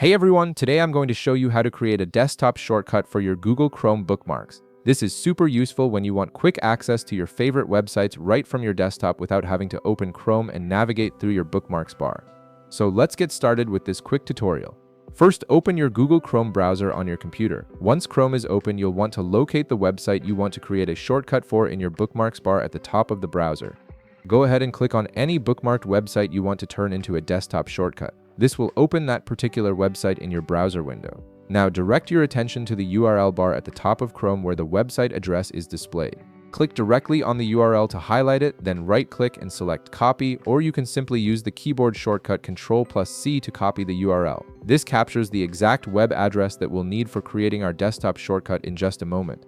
Hey everyone, today I'm going to show you how to create a desktop shortcut for your Google Chrome bookmarks. This is super useful when you want quick access to your favorite websites right from your desktop without having to open Chrome and navigate through your bookmarks bar. So let's get started with this quick tutorial. First, open your Google Chrome browser on your computer. Once Chrome is open, you'll want to locate the website you want to create a shortcut for in your bookmarks bar at the top of the browser. Go ahead and click on any bookmarked website you want to turn into a desktop shortcut. This will open that particular website in your browser window. Now direct your attention to the URL bar at the top of Chrome where the website address is displayed. Click directly on the URL to highlight it, then right-click and select Copy, or you can simply use the keyboard shortcut Ctrl+C to copy the URL. This captures the exact web address that we'll need for creating our desktop shortcut in just a moment.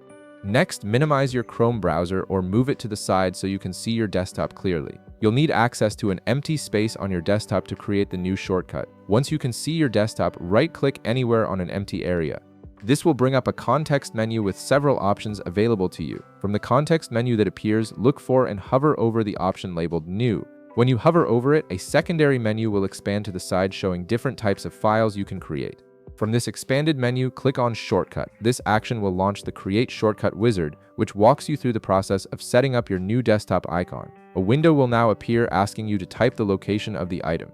Next, minimize your Chrome browser or move it to the side so you can see your desktop clearly. You'll need access to an empty space on your desktop to create the new shortcut. Once you can see your desktop, right-click anywhere on an empty area. This will bring up a context menu with several options available to you. From the context menu that appears, look for and hover over the option labeled New. When you hover over it, a secondary menu will expand to the side showing different types of files you can create. From this expanded menu, click on Shortcut. This action will launch the Create Shortcut wizard, which walks you through the process of setting up your new desktop icon. A window will now appear asking you to type the location of the item.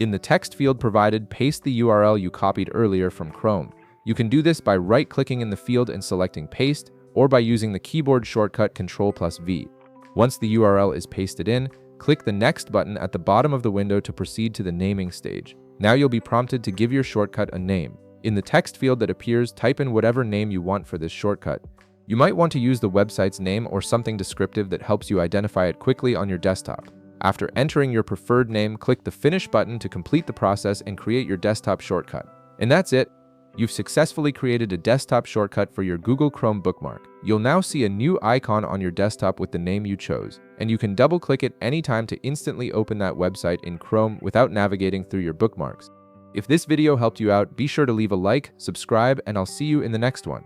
In the text field provided, paste the URL you copied earlier from Chrome. You can do this by right-clicking in the field and selecting Paste, or by using the keyboard shortcut Ctrl+V. Once the URL is pasted in, click the Next button at the bottom of the window to proceed to the naming stage. Now you'll be prompted to give your shortcut a name. In the text field that appears, type in whatever name you want for this shortcut. You might want to use the website's name or something descriptive that helps you identify it quickly on your desktop. After entering your preferred name, click the Finish button to complete the process and create your desktop shortcut. And that's it. You've successfully created a desktop shortcut for your Google Chrome bookmark. You'll now see a new icon on your desktop with the name you chose, and you can double-click it anytime to instantly open that website in Chrome without navigating through your bookmarks. If this video helped you out, be sure to leave a like, subscribe, and I'll see you in the next one.